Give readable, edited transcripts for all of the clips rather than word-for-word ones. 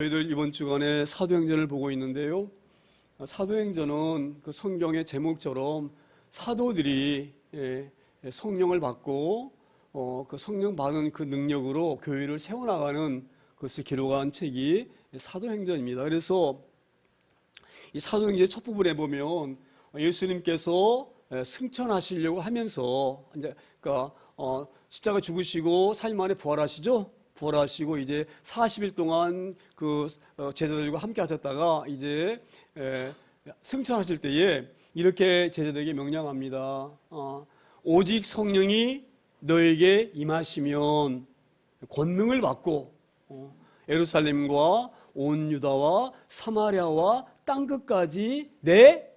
저희들 이번 주간에 사도행전을 보고 있는데요. 사도행전은 그 성경의 제목처럼 사도들이 성령을 받고 그 성령 받은 그 능력으로 교회를 세워나가는 것을 기록한 책이 사도행전입니다. 그래서 이 사도행전의 첫 부분에 보면 예수님께서 승천하시려고 하면서 이제 그러니까 십자가 죽으시고 4일 만에 부활하시죠. 부활하시고 이제 40일 동안 그 제자들과 함께 하셨다가 이제 승천하실 때에 이렇게 제자들에게 명령합니다. 오직 성령이 너에게 임하시면 권능을 받고 예루살렘과 온 유다와 사마리아와 땅끝까지 내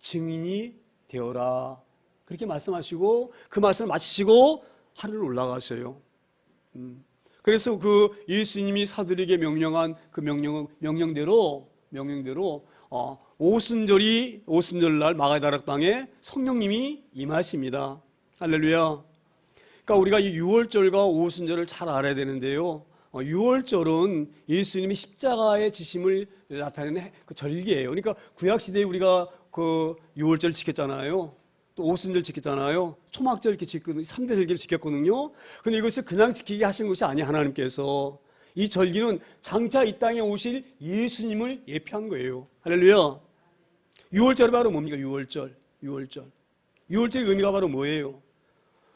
증인이 되어라. 그렇게 말씀하시고 그 말씀을 마치시고 하늘로 올라가셔요. 그래서 그 예수님이 사도들에게 명령한 그 명령대로 오순절날 마가다락 방에 성령님이 임하십니다. 할렐루야. 그러니까 우리가 이 유월절과 오순절을 잘 알아야 되는데요. 유월절은 예수님이 십자가의 지심을 나타내는 그 절기예요. 그러니까 구약 시대에 우리가 그 유월절 지켰잖아요. 또 오순절 지켰잖아요. 초막절 이렇게 지켰거든요. 3대 절기를 지켰거든요. 근데 이것을 그냥 지키게 하신 것이 아니에요. 하나님께서. 이 절기는 장차 이 땅에 오실 예수님을 예표한 거예요. 할렐루야. 유월절이 바로 뭡니까? 유월절의 의미가 바로 뭐예요?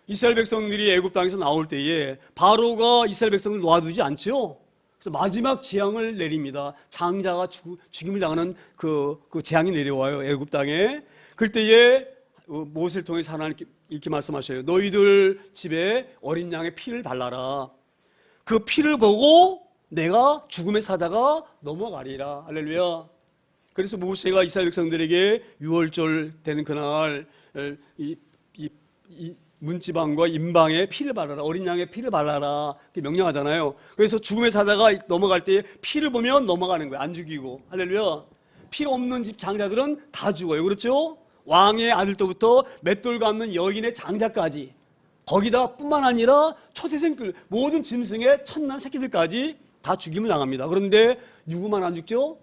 이스라엘 백성들이 애굽 땅에서 나올 때에 바로가 이스라엘 백성을 놓아두지 않죠. 그래서 마지막 재앙을 내립니다. 장자가 죽임을 당하는 그 재앙이 내려와요. 애굽 땅에. 그럴 때에 모세를 통해서 하나님 이렇게 말씀하셔요. 너희들 집에 어린 양의 피를 발라라. 그 피를 보고 내가 죽음의 사자가 넘어가리라. 할렐루야. 그래서 모세가 이스라엘 백성들에게 유월절 되는 그날 이 문지방과 임방에 피를 발라라. 어린 양의 피를 발라라. 이렇게 명령하잖아요. 그래서 죽음의 사자가 넘어갈 때 피를 보면 넘어가는 거예요. 안 죽이고. 할렐루야. 피가 없는 집 장자들은 다 죽어요. 그렇죠? 왕의 아들도부터 맷돌 감는 여인의 장자까지, 거기다 뿐만 아니라 초태생들 모든 짐승의 첫난 새끼들까지 다 죽임을 당합니다. 그런데 누구만 안 죽죠?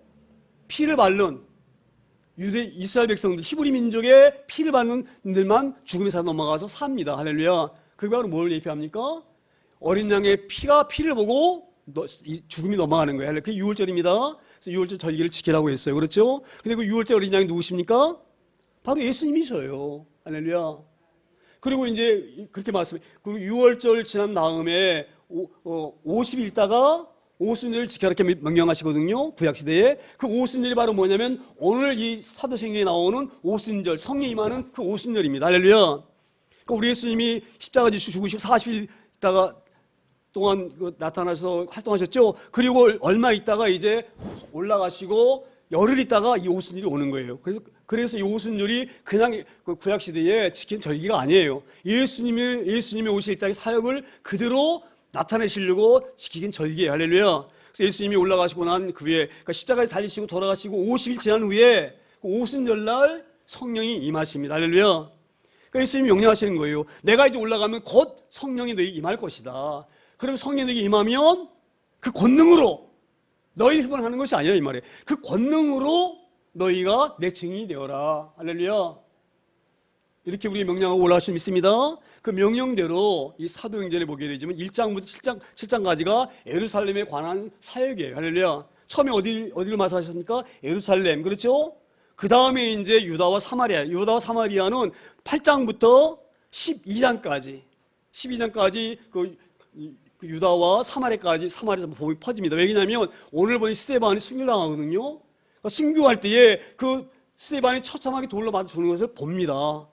피를 바른 이스라엘 백성들, 히브리 민족의 피를 바른 분들만 죽음의 사 넘어가서 삽니다. 할렐루야. 그게 바로 뭘 예표합니까? 어린 양의 피를 보고 죽음이 넘어가는 거예요. 그게 유월절입니다. 그래서 유월절 절기를 지키라고 했어요. 그렇죠? 근데 그 유월절 어린 양이 누구십니까? 바로 예수님이셔요. 할렐루야. 그리고 이제 그렇게 말씀해요. 그리고 6월절 지난 다음에 50일 있다가 오순절을 지켜라 이렇게 명령하시거든요. 구약시대에. 그 오순절이 바로 뭐냐면 오늘 이 사도행전에 나오는 오순절, 성령이 임하는 그 오순절입니다. 할렐루야. 그러니까 우리 예수님이 십자가 지시고 죽으시고 40일 있다가 동안 나타나서 활동하셨죠. 그리고 얼마 있다가 이제 올라가시고 열흘 있다가 이 오순절이 오는 거예요. 그래서 이 오순절이 그냥 구약 시대에 지킨 절기가 아니에요. 예수님이 오실 땅의 사역을 그대로 나타내시려고 지키긴 절기예요. 할렐루야. 그래서 예수님이 올라가시고 난 그 후에 그러니까 십자가에 달리시고 돌아가시고 50일 지난 후에 그 오순절날 성령이 임하십니다. 할렐루야. 그러니까 예수님이 명령하시는 거예요. 내가 이제 올라가면 곧 성령이 너에게 임할 것이다. 그럼 성령이 너에게 임하면 그 권능으로 너희를 힘을 것이 아니라 이 말이에요. 그 권능으로 너희가 내 증인이 되어라. 할렐루야. 이렇게 우리 명령하고 올라가신 믿습니다. 그 명령대로 이 사도행전에 보게 되지만 1장부터 7장까지가 예루살렘에 관한 사역이에요. 할렐루야. 처음에 어디를 말씀하셨습니까? 예루살렘. 그렇죠? 그 다음에 이제 유다와 사마리아는 8장부터 12장까지 그 유다와 사마리아에서 복음이 퍼집니다. 왜냐하면 오늘 보니 스데반이 순교당하거든요. 그러니까 순교할 때에 그 스데반이 처참하게 돌로 맞아 죽는 것을 봅니다.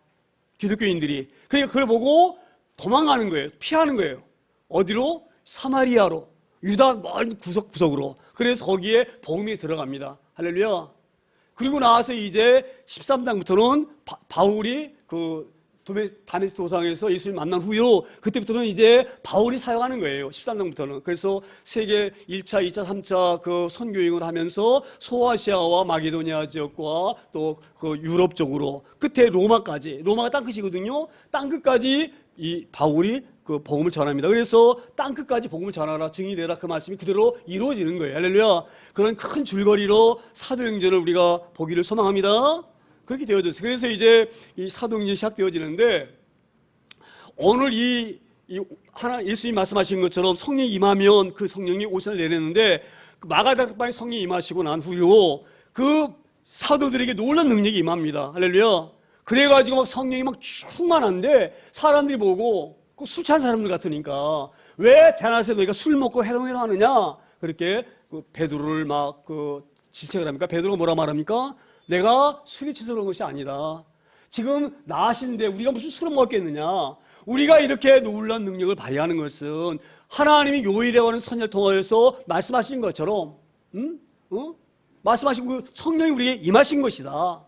기독교인들이. 그러니까 그걸 보고 도망가는 거예요. 피하는 거예요. 어디로? 사마리아로. 유다 멀리 구석구석으로. 그래서 거기에 복음이 들어갑니다. 할렐루야. 그리고 나와서 이제 13장부터는 바울이 다메섹 도상에서 예수님 만난 후로 그때부터는 이제 바울이 사역하는 거예요. 13장부터는. 그래서 세계 1차, 2차, 3차 그 선교행을 하면서 소아시아와 마게도니아 지역과 또 그 유럽 쪽으로 끝에 로마가 땅끝이거든요. 땅끝까지 이 바울이 그 복음을 전합니다. 그래서 땅끝까지 복음을 전하라, 증인이 되라, 그 말씀이 그대로 이루어지는 거예요. 할렐루야. 그런 큰 줄거리로 사도행전을 우리가 보기를 소망합니다. 그렇게 되어졌어요. 그래서 이제 이 사도행전이 시작되어지는데, 오늘 하나 예수님 말씀하신 것처럼 성령이 임하면 그 성령이 오션을 내렸는데, 마가다락방에 성령이 임하시고 난 후요 그 사도들에게 놀라운 능력이 임합니다. 할렐루야. 그래가지고 막 성령이 막 충만한데, 사람들이 보고 그 술 취한 사람들 같으니까 왜 대낮에 너희가 술 먹고 해롱해롱 하느냐, 그렇게 그 베드로를 막 그 질책을 합니까? 베드로가 뭐라 말합니까? 내가 술이 취해서 그런 것이 아니다. 지금 나하신데 우리가 무슨 술을 먹겠느냐. 우리가 이렇게 놀라운 능력을 발휘하는 것은 하나님이 요일이라고 하는 선을 통하여서 말씀하신 것처럼, 말씀하신 그 성령이 우리에게 임하신 것이다.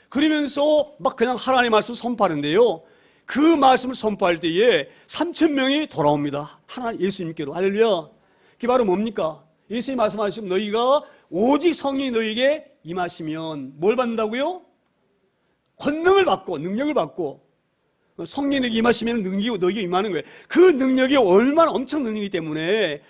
그러면서 막 그냥 하나님의 말씀을 선포하는데요, 그 말씀을 선포할 때에 3,000명이 돌아옵니다. 하나님 예수님께로. 할렐루야. 그게 바로 뭡니까? 예수님이 말씀하시면 너희가 오직 성령이 너희에게 임하시면 뭘 받는다고요? 권능을 받고 능력을 받고, 성령이 너희에게 임하시면 능력이 너희에게 임하는 거예요. 그 능력이 얼마나 엄청 능력이기 때문에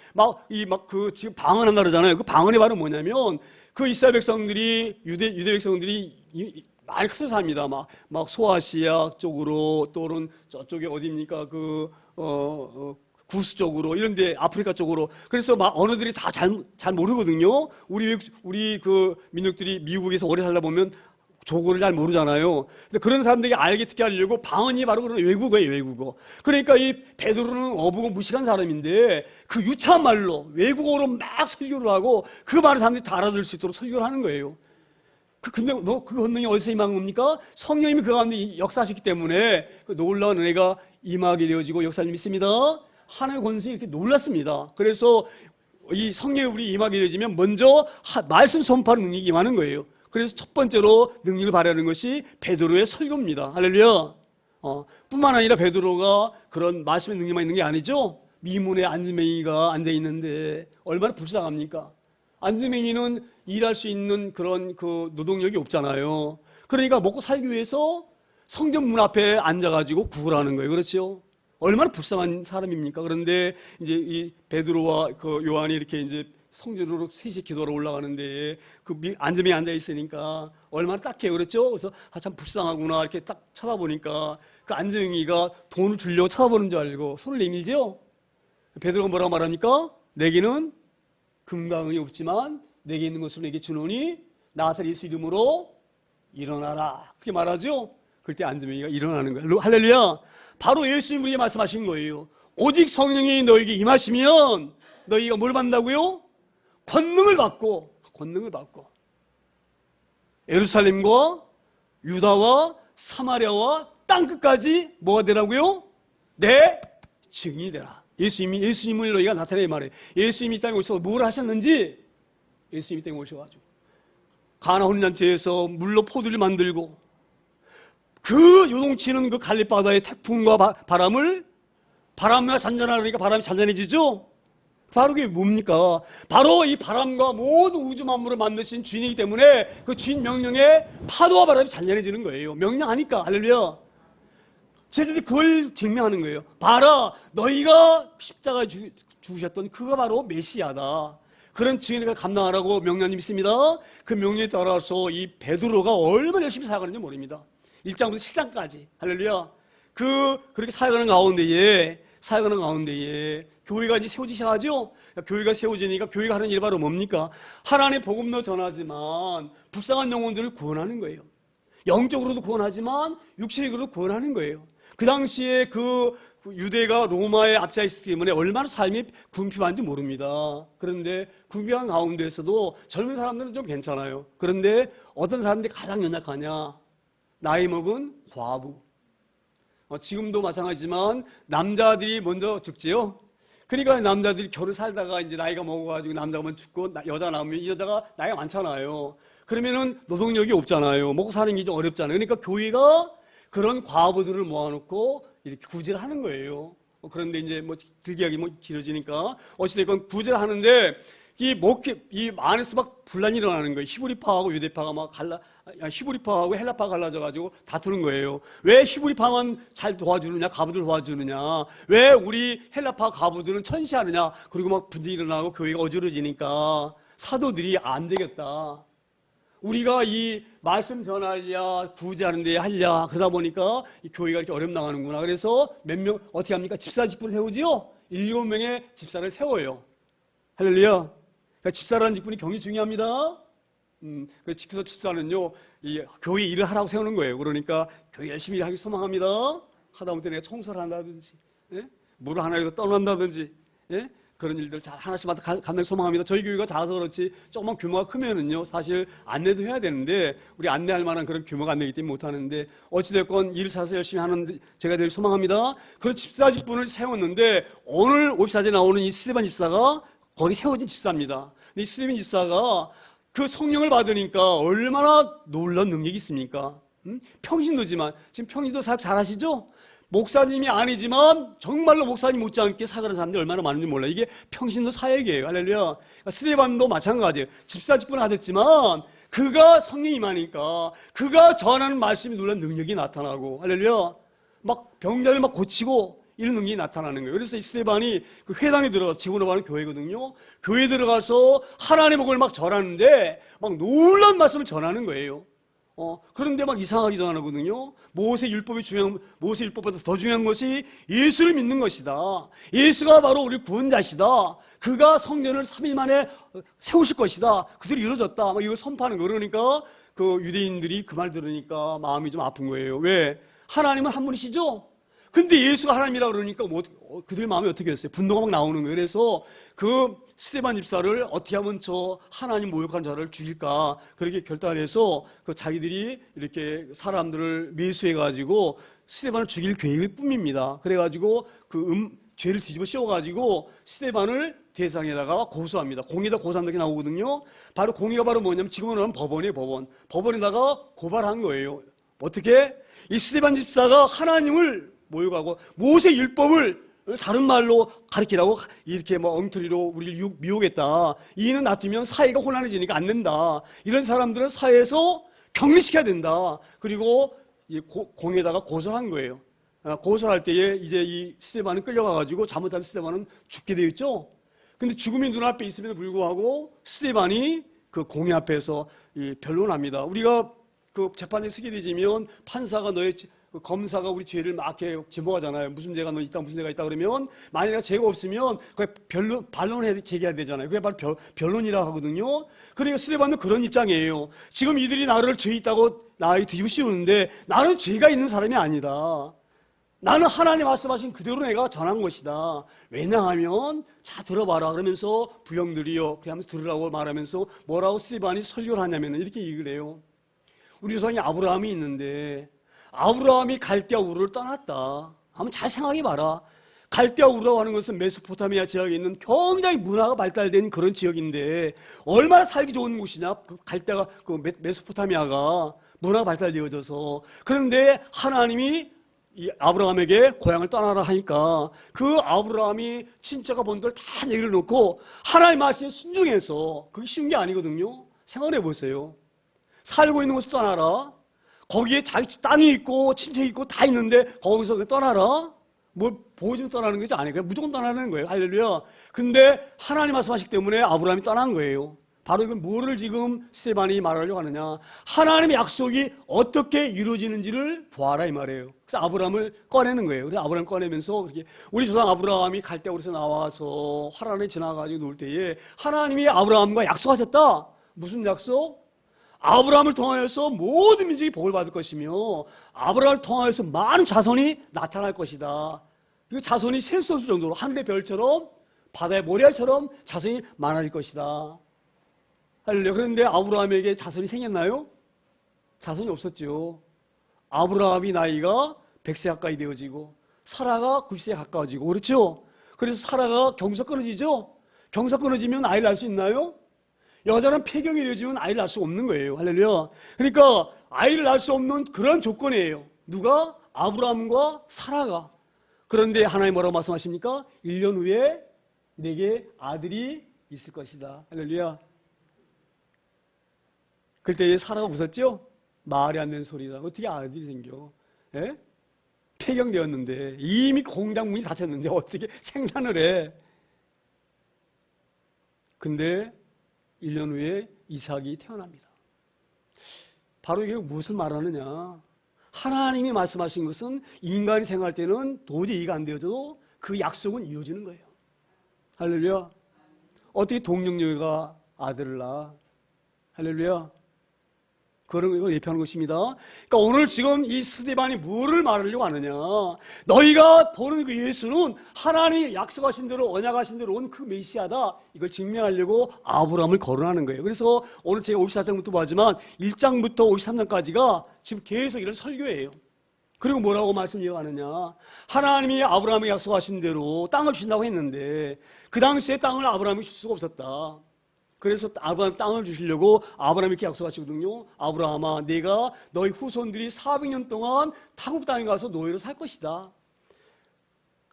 지금 방언한다 그러잖아요. 그 방언이 바로 뭐냐면, 그 이스라엘 백성들이 유대 백성들이 많이 흩어삽니다. 막 소아시아 쪽으로, 또는 저쪽에 어디입니까? 구스 쪽으로, 이런데 아프리카 쪽으로. 그래서 막 언어들이 다 잘 모르거든요. 우리 그 민족들이 미국에서 오래 살다 보면 저거를 잘 모르잖아요. 근데 그런 사람들이 알게 듣게 하려고 방언이 바로 그런 외국어예요, 외국어. 그러니까 이 베드로는 어부고 무식한 사람인데 그 유창한 말로 외국어로 막 설교를 하고 그 말을 사람들이 다 알아들을 수 있도록 설교를 하는 거예요. 근데 그 권능이 어디서 임한 겁니까? 성령님이 그 가운데 역사하셨기 때문에 그 놀라운 은혜가 임하게 되어지고 역사를 믿습니다. 하나님의 권능이 이렇게 놀랐습니다. 그래서 이 성령이 우리 임하게 되어지면 먼저 말씀 선포하는 능력이 임하는 거예요. 그래서 첫 번째로 능력을 발휘하는 것이 베드로의 설교입니다. 할렐루야. 뿐만 아니라 베드로가 그런 말씀의 능력만 있는 게 아니죠. 미문에 안즈맹이가 앉아있는데 얼마나 불쌍합니까? 안즈맹이는 일할 수 있는 그런 그 노동력이 없잖아요. 그러니까 먹고 살기 위해서 성전 문 앞에 앉아가지고 구걸하는 거예요. 그렇죠? 얼마나 불쌍한 사람입니까? 그런데 이제 이 베드로와 그 요한이 이렇게 이제 성전으로 셋이 기도하러 올라가는데 그 안점에 앉아 있으니까 얼마나 딱해요. 그렇죠? 그래서 참 불쌍하구나 이렇게 딱 쳐다보니까 그 안점이가 돈을 주려고 쳐다보는 줄 알고 손을 내밀죠. 베드로가 뭐라고 말합니까? 내게는 금과 은이 없지만 내게 있는 것을 내게 주노니 나사렛 예수 이름으로 일어나라. 그렇게 말하죠. 그때 안점이가 일어나는 거예요. 할렐루야. 바로 예수님이 우리에게 말씀하신 거예요. 오직 성령이 너에게 임하시면 너희가 뭘 받는다고요? 권능을 받고 예루살렘과 유다와 사마리아와 땅끝까지 뭐가 되라고요? 내 증인이 되라. 예수님을 너희가 나타내야 말해. 예수님이 이 땅에 오셔서 뭘 하셨는지, 예수님이 이 땅에 오셔가지고 가나 혼인잔치에서 물로 포도를 만들고 그 요동치는 그 갈릴바다의 태풍과 바람과 잔잔하니까 바람이 잔잔해지죠. 바로 그게 뭡니까? 바로 이 바람과 모든 우주 만물을 만드신 주인이기 때문에 그 주인 명령에 파도와 바람이 잔잔해지는 거예요. 명령하니까. 할렐루야. 제자들이 그걸 증명하는 거예요. 봐라, 너희가 십자가에 죽으셨던 그가 바로 메시아다. 그런 증인을 감당하라고 명령이 있습니다. 그 명령에 따라서 이 베드로가 얼마나 열심히 사역하는지 모릅니다. 1장부터 7장까지. 할렐루야. 그렇게 사역하는 가운데에 교회가 이제 세워지기 시작하죠? 교회가 세워지니까 교회가 하는 일이 바로 뭡니까? 하나님의 복음도 전하지만 불쌍한 영혼들을 구원하는 거예요. 영적으로도 구원하지만 육체적으로도 구원하는 거예요. 그 당시에 그 유대가 로마에 앞서 있었기 때문에 얼마나 삶이 궁핍한지 모릅니다. 그런데 궁핍한 가운데에서도 젊은 사람들은 좀 괜찮아요. 그런데 어떤 사람들이 가장 연약하냐? 나이 먹은 과부. 지금도 마찬가지지만 남자들이 먼저 죽지요. 그러니까 남자들이 결혼 살다가 이제 나이가 먹어가지고 남자가 죽고 여자 나오면 이 여자가 나이가 많잖아요. 그러면은 노동력이 없잖아요. 먹고 사는 게 좀 어렵잖아요. 그러니까 교회가 그런 과부들을 모아놓고 이렇게 구제를 하는 거예요. 그런데 이제 뭐 길게 하기 뭐 길어지니까 어찌됐건 구제를 하는데 이 안에서 막 분란이 일어나는 거예요. 히브리파하고 유대파가 막 히브리파하고 헬라파가 갈라져가지고 다투는 거예요. 왜 히브리파만 잘 도와주느냐, 가부들 도와주느냐, 왜 우리 헬라파 가부들은 천시하느냐, 그리고 막 분쟁이 일어나고 교회가 어지러지니까 사도들이 안 되겠다. 우리가 이 말씀 전하랴, 구제하는 데 하랴, 그러다 보니까 이 교회가 이렇게 어렵 나가는구나. 그래서 몇 명, 어떻게 합니까? 집사 직분을 세우지요? 7명의 집사를 세워요. 할렐루야. 그러니까 집사라는 직분이 굉장히 중요합니다. 그래서 집사는요, 이 교회 일을 하라고 세우는 거예요. 그러니까 교회 열심히 하기 소망합니다. 하다못해 내가 청소를 한다든지, 예? 물을 하나라도 떠난다든지, 예? 그런 일들 잘 하나씩마다 간단히 소망합니다. 저희 교회가 작아서 그렇지 조금만 규모가 크면은요, 사실 안내도 해야 되는데 우리 안내할 만한 그런 규모가 안 되기 때문에 못 하는데 어찌됐건 일을 찾아서 열심히 하는 제가 늘 소망합니다. 그런 집사 직분을 세웠는데 오늘 옵사지에 나오는 이 스데반 집사가 거기 세워진 집사입니다. 이 스데반 집사가 그 성령을 받으니까 얼마나 놀라운 능력이 있습니까? 평신도지만 지금 평신도 사역 잘 하시죠? 목사님이 아니지만 정말로 목사님 못지않게 사역하는 사람들이 얼마나 많은지 몰라요. 이게 평신도 사역이에요. 할렐루야. 그러니까 스데반도 마찬가지예요. 집사 직분을 하셨지만 그가 성령이 임하니까 그가 전하는 말씀이 놀라운 능력이 나타나고, 할렐루야, 막 병자를 막 고치고 이런 능력이 나타나는 거예요. 그래서 이 스데반이 그 회당에 들어가서, 지구로 하는 교회거든요. 교회에 들어가서 하나님의 복을 막 전하는데 막 놀라운 말씀을 전하는 거예요. 그런데 막 이상하게 전하거든요. 모세 율법보다 더 중요한 것이 예수를 믿는 것이다. 예수가 바로 우리 구원자시다. 그가 성전을 3일 만에 세우실 것이다. 그들이 이루어졌다. 막 이걸 선포하는 거. 그러니까 그 유대인들이 그 말 들으니까 마음이 좀 아픈 거예요. 왜? 하나님은 한 분이시죠? 근데 예수가 하나님이라 그러니까 그들 마음이 어떻게 됐어요? 분노가 막 나오는 거예요. 그래서 그 스데반 집사를 어떻게 하면 저 하나님 모욕한 자를 죽일까, 그렇게 결단해서 그 자기들이 이렇게 사람들을 매수해가지고 스데반을 죽일 계획을 뿜입니다. 그래가지고 그 죄를 뒤집어 씌워가지고 스데반을 대상에다가 고소합니다. 공의다 고소한다고 나오거든요. 바로 공의가 바로 뭐냐면 지금은 하면 법원이에요. 법원에다가 고발한 거예요. 어떻게? 이 스데반 집사가 하나님을 모욕하고 모세 율법을 다른 말로 가르치라고 이렇게 뭐 엉터리로 우리를 미혹했다. 이는 놔두면 사회가 혼란해지니까 안 된다. 이런 사람들은 사회에서 격리시켜야 된다. 그리고 공에다가 고소를 한 거예요. 고소할 때에 이제 이 스데반은 끌려가가지고 잘못하면 스데반은 죽게 되어 있죠. 근데 죽음이 눈앞에 있음에도 불구하고 스데반이 그 공회 앞에서 변론합니다. 우리가 그 재판에 서게 되면 판사가 검사가 우리 죄를 막 이렇게 지목하잖아요. 무슨 죄가 너 있다, 무슨 죄가 있다 그러면 만약에 죄가 없으면 반론을 제기해야 되잖아요. 그게 바로 변론이라고 하거든요. 그러니까 스데반은 그런 입장이에요. 지금 이들이 나를 죄 있다고 나에게 뒤집어 씌우는데 나는 죄가 있는 사람이 아니다. 나는 하나님 말씀하신 그대로 내가 전한 것이다. 왜냐하면 자 들어봐라 그러면서 부형들이요 그러면서 들으라고 말하면서 뭐라고 스데반이 설교를 하냐면 이렇게 얘기를 해요. 우리 조상이 아브라함이 있는데 아브라함이 갈대아 우르를 떠났다. 한번 잘 생각해봐라. 갈대아 우르라고 하는 것은 메소포타미아 지역에 있는 굉장히 문화가 발달된 그런 지역인데 얼마나 살기 좋은 곳이냐. 갈대아가 메소포타미아가 문화가 발달되어져서. 그런데 하나님이 이 아브라함에게 고향을 떠나라 하니까 그 아브라함이 친척가 본들 다 얘기를 놓고 하나님 말씀에 순종해서, 그게 쉬운 게 아니거든요. 생각해 보세요. 살고 있는 곳을 떠나라. 거기에 자기 땅이 있고 친척이 있고 다 있는데 거기서 떠나라? 뭘 보여주면 떠나는 것이 아니에요. 무조건 떠나는 거예요. 할렐루야. 근데 하나님 말씀하시기 때문에 아브라함이 떠난 거예요. 바로 이건 뭐를 지금 스데반이 말하려고 하느냐. 하나님의 약속이 어떻게 이루어지는지를 보아라 이 말이에요. 그래서 아브라함을 꺼내는 거예요. 그래서 아브라함을 꺼내면서 그렇게 우리 조상 아브라함이 갈대아우르에서 나와서 화란에 지나가지고 놀 때에 하나님이 아브라함과 약속하셨다. 무슨 약속? 아브라함을 통하여서 모든 민족이 복을 받을 것이며 아브라함을 통하여서 많은 자손이 나타날 것이다. 그 자손이 셀 수 없을 정도로 하늘의 별처럼 바다의 모래알처럼 자손이 많아질 것이다. 할렐루야. 그런데 아브라함에게 자손이 생겼나요? 자손이 없었죠. 아브라함이 나이가 100세 가까이 되어지고 사라가 90세에 가까워지고 그렇죠. 그래서 사라가 경사 끊어지죠. 경사 끊어지면 아이를 낳을 수 있나요? 여자는 폐경이 되어지면 아이를 낳을 수 없는 거예요. 할렐루야. 그러니까 아이를 낳을 수 없는 그런 조건이에요. 누가? 아브라함과 사라가. 그런데 하나님 뭐라고 말씀하십니까? 1년 후에 내게 아들이 있을 것이다. 할렐루야. 그때 사라가 웃었죠? 말이 안 되는 소리다. 어떻게 아들이 생겨? 예? 폐경되었는데 이미 공장 문이 닫혔는데 어떻게 생산을 해? 근데 1년 후에 이삭이 태어납니다. 바로 이게 무엇을 말하느냐? 하나님이 말씀하신 것은 인간이 생각할 때는 도저히 이해가 안 되어도 그 약속은 이어지는 거예요. 할렐루야. 어떻게 동정녀가 아들을 낳아? 할렐루야. 그런 걸 예표하는 것입니다. 그러니까 오늘 지금 이 스데반이 뭐를 말하려고 하느냐? 너희가 보는 그 예수는 하나님이 약속하신 대로 언약하신 대로 온 그 메시아다. 이걸 증명하려고 아브라함을 거론하는 거예요. 그래서 오늘 제가 54장부터 보지만 1장부터 53장까지가 지금 계속 이런 설교예요. 그리고 뭐라고 말씀 이어가느냐? 하나님이 아브라함에게 약속하신 대로 땅을 주신다고 했는데 그 당시에 땅을 아브라함이 줄 수가 없었다. 그래서 아브라함 땅을 주시려고 아브라함이 이렇게 약속하시거든요. 아브라함아, 내가 너희 후손들이 400년 동안 타국 땅에 가서 노예로 살 것이다.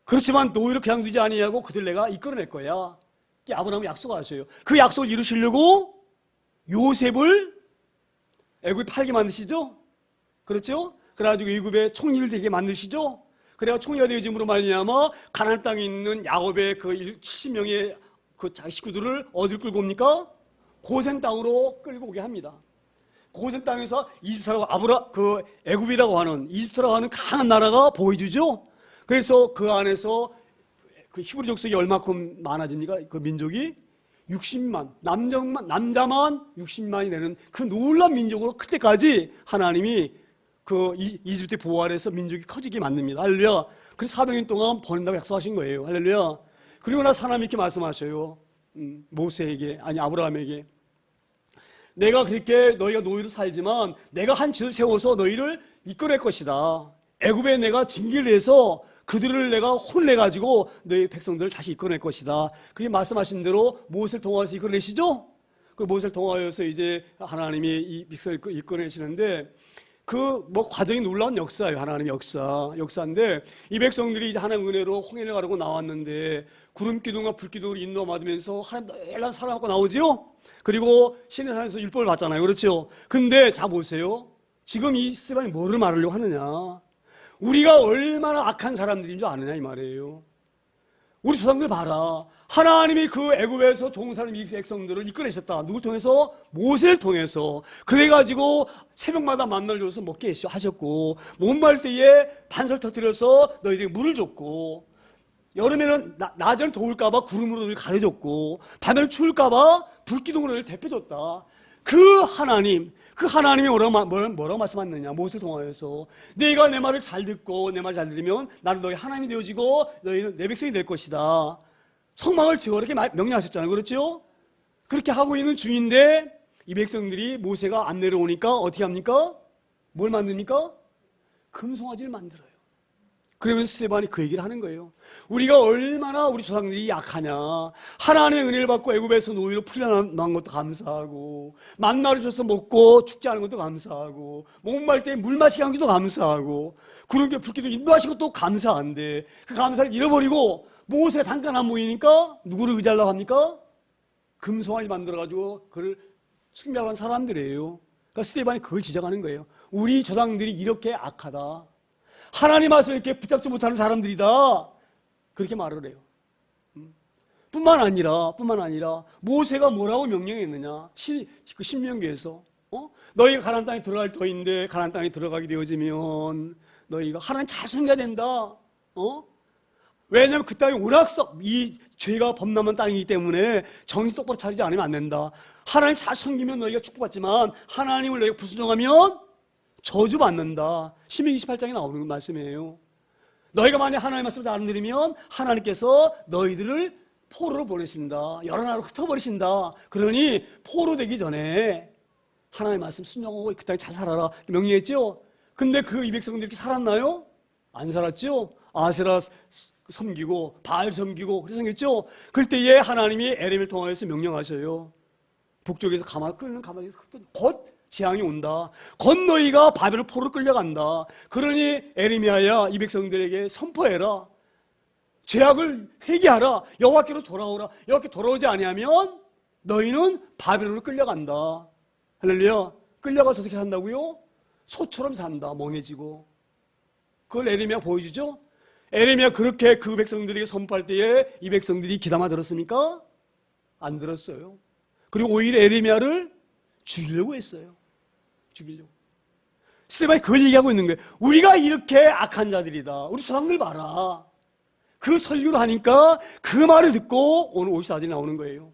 그렇지만 노예로 그냥 두지 아니하고 그들 내가 이끌어낼 거야. 아브라함이 약속하셔요. 그 약속을 이루시려고 요셉을 애굽에 팔게 만드시죠. 그렇죠? 그래가지고 애굽의 총리를 되게 만드시죠. 그래가 총리가 되어짐으로 말미암아 가나안 땅에 있는 야곱의 그 70명의 그 자기 식구들을 어딜 끌고 옵니까? 고센 땅으로 끌고 오게 합니다. 고센 땅에서 이집트라고 그 애굽이라고 하는 이집트라고 하는 강한 나라가 보여주죠. 그래서 그 안에서 그 히브리 족속이 얼마큼 많아집니까? 그 민족이 60만 남자만 60만이 되는 그 놀라운 민족으로 클 때까지 하나님이 그 이집트 보호 아래서 민족이 커지게 만듭니다. 할렐루야. 그래서 400년 동안 버린다고 약속하신 거예요. 할렐루야. 그리고 나서 하나님이 이렇게 말씀하셔요. 모세에게, 아니 아브라함에게. 내가 그렇게 너희가 노예로 살지만 내가 한 주를 세워서 너희를 이끌어낼 것이다. 애굽에 내가 징계를 해서 그들을 내가 혼내가지고 너희 백성들을 다시 이끌어낼 것이다. 그게 말씀하신 대로 모세를 통하여서 이끌어내시죠? 그 모세를 통하여서 이제 하나님이 이 백성을 이끌어내시는데 그 과정이 놀라운 역사예요. 하나님의 역사인데 이 백성들이 이제 하나님 은혜로 홍해를 가르고 나왔는데 구름 기둥과 불 기둥으로 인도받으면서 하나님 놀라운 사랑을 받고 나오죠. 그리고 시내산에서 율법을 받잖아요. 그렇죠? 근데 자 보세요. 지금 이 스데반이 뭐를 말하려고 하느냐? 우리가 얼마나 악한 사람들인 줄 아느냐 이 말이에요. 우리 조상들 봐라. 하나님이 그 애굽에서 좋은 사람 이 백성들을 이끌어내셨다. 누굴 통해서? 모세를 통해서. 그래가지고 새벽마다 만나를 줘서 먹게 하셨고 못 말 때에 반설 터뜨려서 너희들에게 물을 줬고 여름에는 낮에는 더울까봐 구름으로 너희를 가려줬고 밤에는 추울까봐 불기둥으로 너희를 데펴줬다. 그 하나님이 뭐라고 말씀하느냐? 모세를 통하여서 네가 내 말을 잘 듣고 내 말을 잘 들으면 나는 너희 하나님이 되어지고 너희는 내 백성이 될 것이다. 성막을 지어 이렇게 명령하셨잖아요. 그렇죠? 그렇게 하고 있는 중인데 이 백성들이 모세가 안 내려오니까 어떻게 합니까? 뭘 만듭니까? 금송아지를 만들어요. 그러면서 스데반이 그 얘기를 하는 거예요. 우리가 얼마나 우리 조상들이 약하냐. 하나님의 은혜를 받고 애굽에서 노예로 풀려난 것도 감사하고 만나를 줘서 먹고 죽지 않은 것도 감사하고 목말 때 물 마시게 한 것도 감사하고 구름께 불기도 인도하시고 또 감사한데 그 감사를 잃어버리고 모세가 잠깐 안 보이니까 누구를 의지하려고 합니까? 금송아지 만들어가지고 그를 숭배하는 사람들이에요. 그러니까 스데반이 그걸 지적하는 거예요. 우리 조상들이 이렇게 악하다. 하나님 말씀을 이렇게 붙잡지 못하는 사람들이다. 그렇게 말을 해요. 뿐만 아니라 모세가 뭐라고 명령했느냐? 그 신명기에서 너희가 가나안 땅에 들어갈 터인데 가나안 땅에 들어가게 되어지면 너희가 하나님 잘 섬겨야 된다. 왜냐하면 그 땅이 워낙 이 죄가 범람한 땅이기 때문에 정신 똑바로 차리지 않으면 안 된다. 하나님 잘 섬기면 너희가 축복받지만 하나님을 너희가 불순종하면 저주받는다. 신명기 28장에 나오는 말씀이에요. 너희가 만약 하나님의 말씀을 잘 안 들으면 하나님께서 너희들을 포로로 보내신다. 여러 나라로 흩어버리신다. 그러니 포로 되기 전에 하나님의 말씀 순종하고 그 땅에 잘 살아라. 명령했죠? 근데 그 이 백성들이 이렇게 살았나요? 안 살았죠? 아세라 섬기고 바알 섬기고 그래서 생겼죠? 그때에 하나님이 에레미야를 통하여서 명령하셔요. 북쪽에서 끓는 가마에서 곧 재앙이 온다. 곧 너희가 바벨론 포로로 끌려간다. 그러니 에레미야야 이 백성들에게 선포해라. 죄악을 회개하라. 여호와께로 돌아오라. 여호와께 돌아오지 아니하면 너희는 바벨론으로 끌려간다. 할렐루야. 끌려가서 어떻게 한다고요? 소처럼 산다. 멍해지고. 그걸 에레미야 보여주죠? 에레미야 그렇게 그 백성들에게 선포할 때에 이 백성들이 귀담아 들었습니까? 안 들었어요. 그리고 오히려 에레미야를 죽이려고 했어요. 죽이려고. 스데반이 그걸 얘기하고 있는 거예요. 우리가 이렇게 악한 자들이다. 우리 조상들 봐라. 그 설교를 하니까 그 말을 듣고 오늘 54절이 나오는 거예요.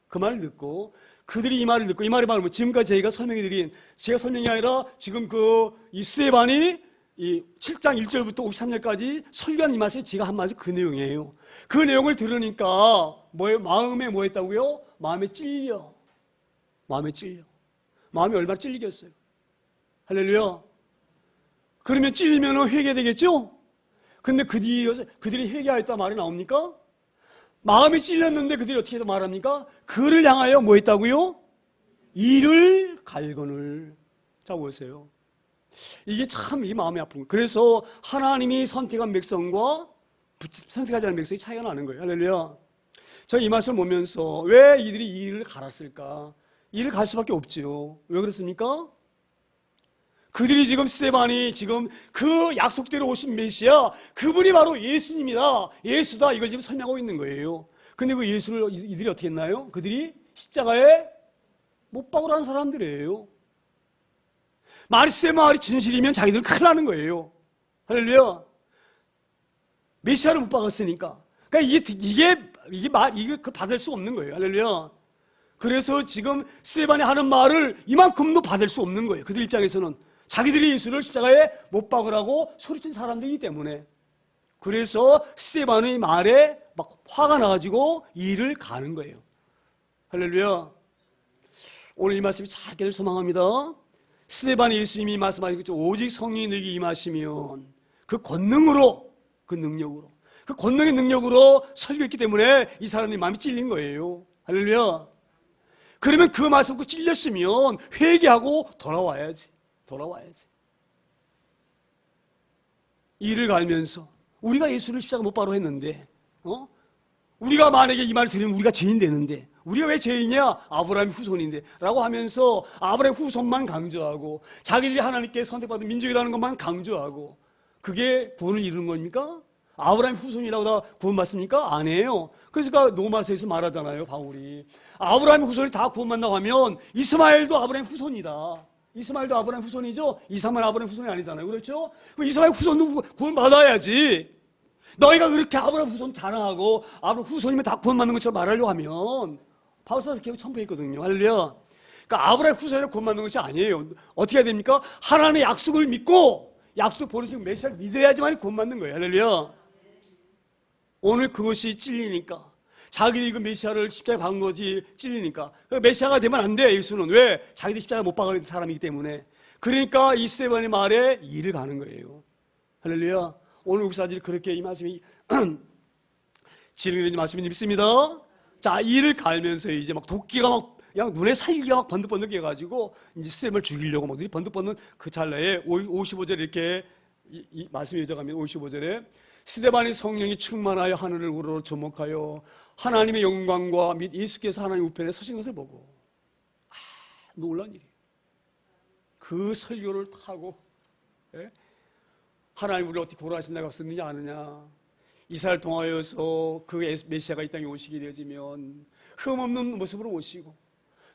그 말을 듣고 그들이 이 말을 듣고 이 말이 바로 지금까지 저희가 설명해드린 제가 설명이 아니라 지금 이 스데반이 이 7장 1절부터 53절까지 설교한 이 말씀이 제가 한 말씀 그 내용이에요. 그 내용을 들으니까 마음에 뭐 했다고요? 마음에 찔려. 마음에 찔려. 마음이 얼마나 찔리겠어요. 할렐루야. 그러면 찔리면 회개되겠죠? 근데 그들이 회개하였다 말이 나옵니까? 마음이 찔렸는데 그들이 어떻게 말합니까? 그를 향하여 뭐 했다고요? 이를 갈거늘. 자 보세요. 이게 참 이 마음이 아픈 거예요. 그래서 하나님이 선택한 백성과 선택하지 않은 백성이 차이가 나는 거예요. 할렐루야. 저 이 말씀을 보면서 왜 이들이 이 일을 갈았을까? 이를 갈 수밖에 없지요. 왜 그렇습니까? 그들이 지금 스데반이 지금 그 약속대로 오신 메시아 그분이 바로 예수님이다. 예수다. 이걸 지금 설명하고 있는 거예요. 근데 그 예수를 이들이 어떻게 했나요? 그들이 십자가에 못 박으라는 사람들이에요. 만약 스데반이 진실이면 자기들은 큰일 나는 거예요. 할렐루야. 메시아를 못 박았으니까. 그러니까 이게 받을 수 없는 거예요. 할렐루야. 그래서 지금 스데반이 하는 말을 이만큼도 받을 수 없는 거예요. 그들 입장에서는. 자기들이 예수를 십자가에 못 박으라고 소리친 사람들이기 때문에. 그래서 스데반의 말에 막 화가 나가지고 이를 가는 거예요. 할렐루야. 오늘 이 말씀이 잘 되길 소망합니다. 스데반이 예수님이 말씀하셨죠. 오직 성령이 너에게 임하시면 그 권능으로, 그 능력으로, 그 권능의 능력으로 설교했기 때문에 이 사람이 마음이 찔린 거예요. 할렐루야. 그러면 그 말씀 듣고 찔렸으면 회개하고 돌아와야지. 이를 갈면서 우리가 예수를 십자가 못 박으러 했는데 우리가 만약에 이 말을 들으면 우리가 죄인 되는데 우리가 왜 죄인이야? 아브라함의 후손인데 라고 하면서 아브라함의 후손만 강조하고 자기들이 하나님께 선택받은 민족이라는 것만 강조하고 그게 구원을 이루는 겁니까? 아브라함의 후손이라고 다 구원받습니까? 아니에요. 그러니까 로마서에서 말하잖아요. 바울이 아브라함의 후손이 다 구원받는다고 하면 이스마엘도 아브라함의 후손이다. 이스마엘도 아브라함 후손이죠? 이삭만 아브라함 후손이 아니잖아요. 그렇죠? 그럼 이스마엘 후손도 구원받아야지. 너희가 그렇게 아브라함 후손 자랑하고 아브라함 후손이면 다 구원받는 것처럼 말하려고 하면 바울서 그렇게 첨부했거든요. 할렐루야. 그러니까 아브라함 후손이 구원받는 것이 아니에요. 어떻게 해야 됩니까? 하나님의 약속을 믿고 약속 보내신 메시아를 믿어야지만 구원받는 거예요. 할렐루야. 오늘 그것이 찔리니까 자기들이 그 메시아를 십자가에 박은 거지 찔리니까 메시아가 되면 안 돼. 예수는 왜? 자기들이 십자가에 못 박은 사람이기 때문에. 그러니까 이 스데반의 말에 이를 가는 거예요. 할렐루야. 오늘 목사들이 그렇게 이 말씀이 진행되는 말씀이 믿습니다. 자, 이를 갈면서 이제 막 도끼가 막 그냥 눈에 살기가 막 번득번득 해가지고 이제 스데반을 죽이려고 막 번득번득 그 찰나에 55절에 이렇게 이 말씀이 이어져가면 55절에 스데반이 성령이 충만하여 하늘을 우러러 주목하여 하나님의 영광과 및 예수께서 하나님 우편에 서신 것을 보고 놀란 일이에요. 그 설교를 타고 하나님 우리를 어떻게 구원하신다고 썼느냐 아느냐. 이스라엘 통하여서 그 메시아가 이 땅에 오시게 되어지면 흠없는 모습으로 오시고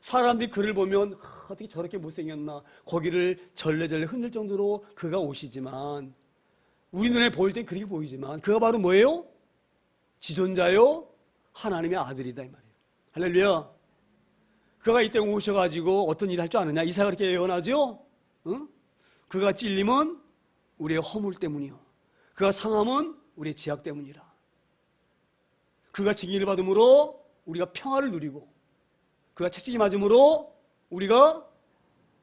사람들이 그를 보면 어떻게 저렇게 못생겼나 거기를 절레절레 흔들 정도로 그가 오시지만 우리 눈에 보일 땐 그렇게 보이지만 그가 바로 뭐예요? 지존자요 하나님의 아들이다 이 말이에요. 할렐루야. 그가 이때 오셔가지고 어떤 일을 할 줄 아느냐. 이사야가 그렇게 예언하죠. 응? 그가 찔림은 우리의 허물 때문이요 그가 상함은 우리의 죄악 때문이라. 그가 징계를 받음으로 우리가 평화를 누리고 그가 채찍이 맞음으로 우리가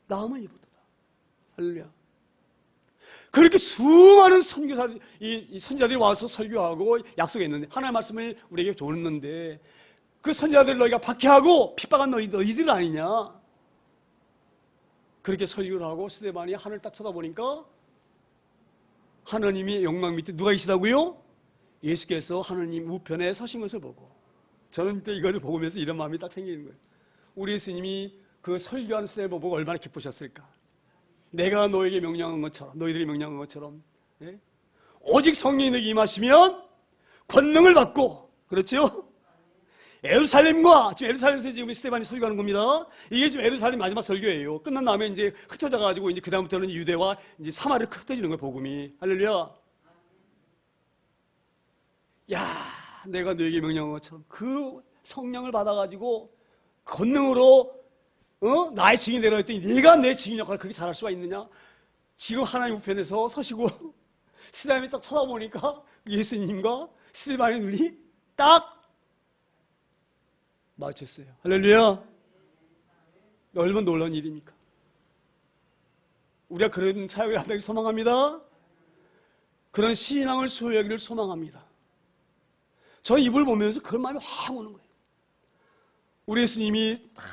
나음을 입었도다. 할렐루야. 그렇게 수많은 선교사들, 이 선지자들이 와서 설교하고 약속했는데 하나님의 말씀을 우리에게 줬는데 그 선지자들을 너희가 박해하고 핍박한 너희들 아니냐. 그렇게 설교를 하고 스데반이 하늘 딱 쳐다보니까 하나님이 영광 밑에 누가 계시다고요? 예수께서 하느님 우편에 서신 것을 보고 저는 이거를 보면서 이런 마음이 딱 생기는 거예요. 우리 예수님이 그 설교하는 스텝을 보고 얼마나 기쁘셨을까. 내가 너에게 명령한 것처럼, 너희들이 명령한 것처럼, 예? 오직 성령이 너에게 임하시면 권능을 받고, 그렇죠? 예루살렘과, 지금 예루살렘에서 지금 스테반이 설교하는 겁니다. 이게 지금 예루살렘 마지막 설교예요. 끝난 다음에 이제 흩어져가지고 이제 그다음부터는 유대와 이제 사마를 흩어지는 거예요, 복음이. 할렐루야. 야, 내가 너에게 명령한 것처럼 그 성령을 받아가지고 권능으로 나의 증인 되라 했더니 네가 내 증인 역할을 그렇게 잘할 수가 있느냐? 지금 하나님 우편에서 서시고 스테반이 딱 쳐다보니까 예수님과 스테반의 눈이 딱 마주쳤어요. 할렐루야. 얼마나 놀라운 일입니까? 우리가 그런 사역을 하길 소망합니다. 그런 신앙을 소유하기를 소망합니다. 저는 이걸 보면서 그런 마음이 확 오는 거예요. 우리 예수님이 딱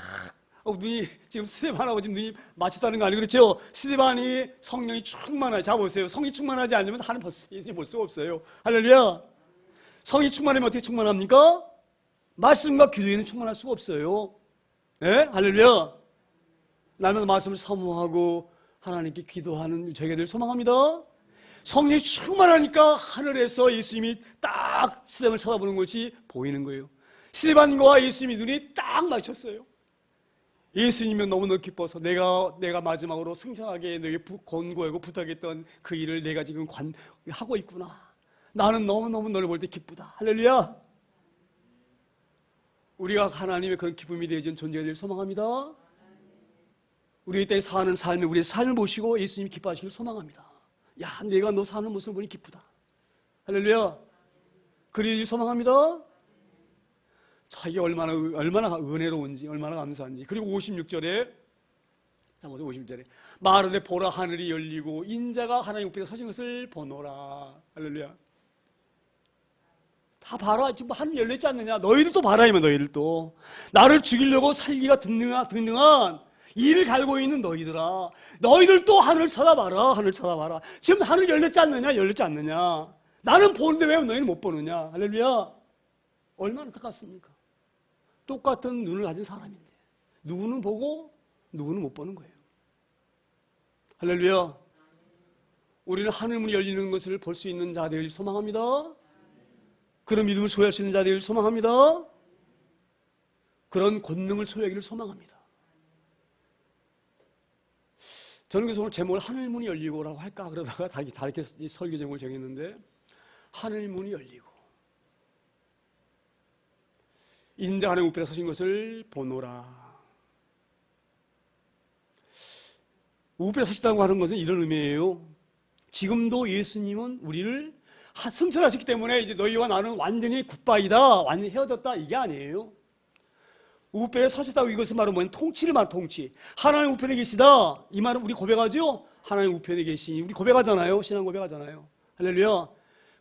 눈이 지금 스테반하고 지금 눈이 맞췄다는 거 아니에요? 그렇죠? 스테반이 성령이 충만하지. 자 보세요. 성이 충만하지 않으면 하나님 예수님 볼 수가 없어요. 할렐루야. 성이 충만하면 어떻게 충만합니까? 말씀과 기도에는 충만할 수가 없어요. 예? 할렐루야. 나는 말씀을 사모하고 하나님께 기도하는 저에게 늘 소망합니다. 성령이 충만하니까 하늘에서 예수님이 딱 스테반을 쳐다보는 것이 보이는 거예요. 스테반과 예수님이 눈이 딱 맞췄어요. 예수님은 너무너무 기뻐서 내가 마지막으로 승천하게 너에게 권고하고 부탁했던 그 일을 내가 지금 하고 있구나. 나는 너무너무 너를 볼 때 기쁘다. 할렐루야. 우리가 하나님의 그런 기쁨이 되어진 존재가 되길 소망합니다. 우리 이 땅에 사는 삶에 우리의 삶을 보시고 예수님이 기뻐하시길 소망합니다. 야, 내가 너 사는 모습을 보니 기쁘다. 할렐루야. 그리 소망합니다. 자, 이게 얼마나 은혜로운지, 얼마나 감사한지. 그리고 56절에, 자, 먼저 56절에. 마르되 보라 하늘이 열리고 인자가 하나님 우편에 서신 것을 보노라. 할렐루야. 다 봐라. 지금 하늘 열렸지 않느냐. 너희들도 봐라. 이면 너희들도. 나를 죽이려고 살기가 등등한 이를 갈고 있는 너희들아. 너희들도 하늘을 쳐다봐라. 하늘 쳐다봐라. 지금 하늘 열렸지 않느냐. 열렸지 않느냐. 나는 보는데 왜 너희는 못 보느냐. 할렐루야. 얼마나 안타깝습니까? 똑같은 눈을 가진 사람인데 누구는 보고 누구는 못 보는 거예요. 할렐루야. 우리는 하늘문이 열리는 것을 볼 수 있는 자 되길 소망합니다. 그런 믿음을 소유할 수 있는 자 되길 소망합니다. 그런 권능을 소유하기를 소망합니다. 저는 그래서 오늘 제목을 하늘문이 열리고라고 할까 그러다가 다르게 설교 제목을 정했는데 하늘문이 열리고 인자 하나님 우편에 서신 것을 보노라. 우편에 서시다고 하는 것은 이런 의미예요. 지금도 예수님은 우리를 승천하셨기 때문에 이제 너희와 나는 완전히 굿바이다, 완전히 헤어졌다 이게 아니에요. 우편에 서셨다고 이것은 바로 뭐냐? 통치를 말하는 통치. 하나님 우편에 계시다. 이 말은 우리 고백하죠? 하나님 우편에 계시니. 우리 고백하잖아요. 신앙 고백하잖아요. 할렐루야.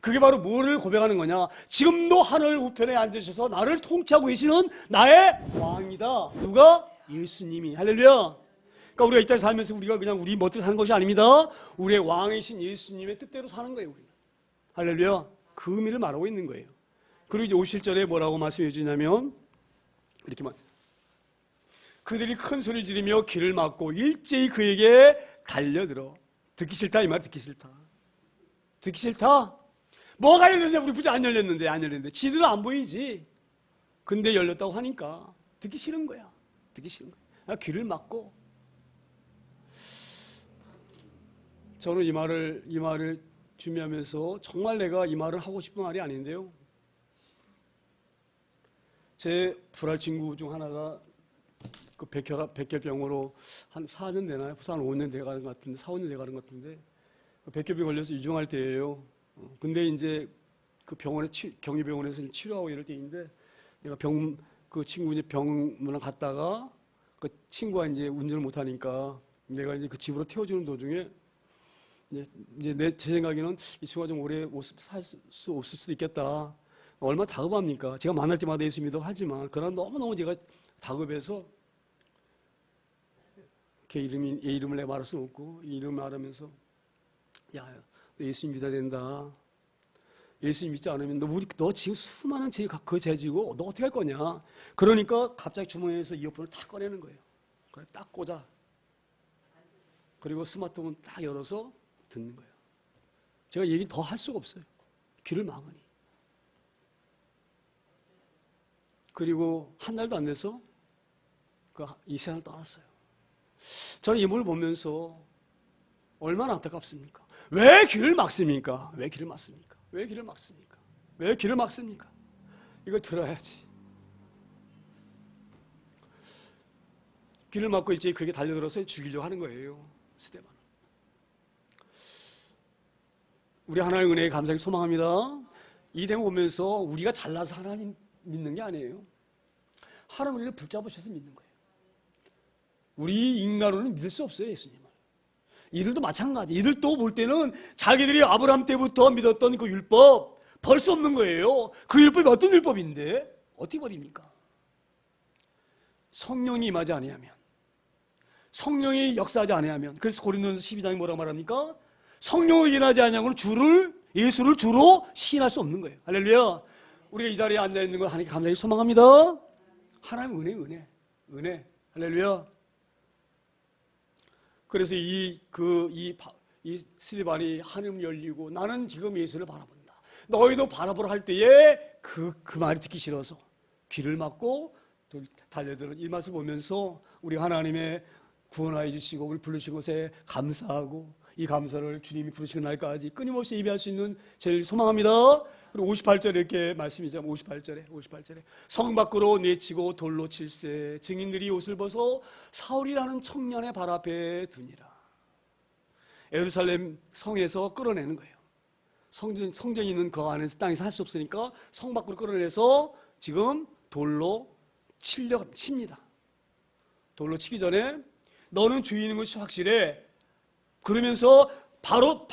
그게 바로 뭐를 고백하는 거냐? 지금도 하늘 우편에 앉으셔서 나를 통치하고 계시는 나의 왕이다. 누가? 예수님이. 할렐루야. 그러니까 우리가 이 땅에 살면서 우리가 그냥 우리 멋대로 사는 것이 아닙니다. 우리의 왕이신 예수님의 뜻대로 사는 거예요. 우리는. 할렐루야. 그 의미를 말하고 있는 거예요. 그리고 이제 57절에 뭐라고 말씀해 주냐면 이렇게 말. 그들이 큰 소리 지르며 귀를 막고 일제히 그에게 달려들어. 듣기 싫다 이 말. 듣기 싫다. 듣기 싫다. 뭐가 열렸는데 우리 부자 안 열렸는데 지들은 안 보이지. 근데 열렸다고 하니까 듣기 싫은 거야. 듣기 싫은 거야. 귀를 막고. 저는 이 말을 준비하면서 정말 내가 이 말을 하고 싶은 말이 아닌데요. 제 불알 친구 중 하나가 그 백혈병으로 한 4년 되나요? 한 5년 돼가는 것 같은데, 4, 5년 돼가는 것 같은데, 백혈병 걸려서 이중할 때예요. 근데 이제 그 병원에 경희병원에서 치료하고 이럴 때인데, 내가 그 친구 이제 병원을 갔다가 그 친구가 이제 운전을 못하니까 내가 이제 그 집으로 태워주는 도중에 이제 제 생각에는 이 친구가 좀 오래 살 수 없을 수도 있겠다. 얼마나 다급합니까? 제가 만날 때마다 예수 믿어 하지만 그러나 너무너무 제가 다급해서 걔 이름을 내가 말할 수는 없고 이 이름을 말하면서 야, 너 예수 믿어야 된다. 예수 믿지 않으면 너 지금 수많은 죄, 그 죄지고 너 어떻게 할 거냐. 그러니까 갑자기 주머니에서 이어폰을 탁 꺼내는 거예요. 그래, 딱 꽂아. 그리고 스마트폰 딱 열어서 듣는 거예요. 제가 얘기 더 할 수가 없어요. 귀를 막으니. 그리고 한 달도 안 돼서 이 세상을 떠났어요. 저는 이 몸을 보면서 얼마나 안타깝습니까? 왜 귀를 막습니까? 왜 귀를 막습니까? 왜 귀를 막습니까? 왜 귀를 막습니까? 이걸 들어야지. 귀를 막고 이제 그게 달려들어서 죽이려고 하는 거예요. 스데반. 우리 하나님 은혜에 감사하게 소망합니다. 이 대목 보면서 우리가 잘나서 하나님 믿는 게 아니에요. 하나님 우리를 붙잡으셔서 믿는 거예요. 우리 인간으로는 믿을 수 없어요, 예수님을. 이들도 마찬가지. 이들도 볼 때는 자기들이 아브라함 때부터 믿었던 그 율법 벌 수 없는 거예요. 그 율법이 어떤 율법인데 어떻게 버립니까? 성령이 임하지 아니하면, 성령이 역사하지 아니하면, 그래서 고린도전서 12장에 뭐라고 말합니까? 성령이 일하지 아니하고는 예수를 주로 시인할 수 없는 거예요. 할렐루야. 우리가 이 자리에 앉아 있는 걸 하나님께 감사히 소망합니다. 하나님 은혜. 할렐루야. 그래서 이 스데반이 하늘 열리고 나는 지금 예수를 바라본다. 너희도 바라보라 할 때에 그 말이 듣기 싫어서 귀를 막고 달려드는 이 맛을 보면서 우리 하나님의 구원하여 주시고 우리 부르신 것에 감사하고 이 감사를 주님이 부르시는 날까지 끊임없이 예배할 수 있는 제일 소망합니다. 그리고 58절에 이렇게 말씀이죠. 58절에 성 밖으로 내치고 돌로 칠세 증인들이 옷을 벗어 사울이라는 청년의 발 앞에 두니라. 예루살렘 성에서 끌어내는 거예요. 성전이 있는 그 안에서 땅에서 할 수 없으니까 성 밖으로 끌어내서 지금 돌로 칩니다. 돌로 치기 전에 너는 죄인인 것이 확실해. 그러면서 바로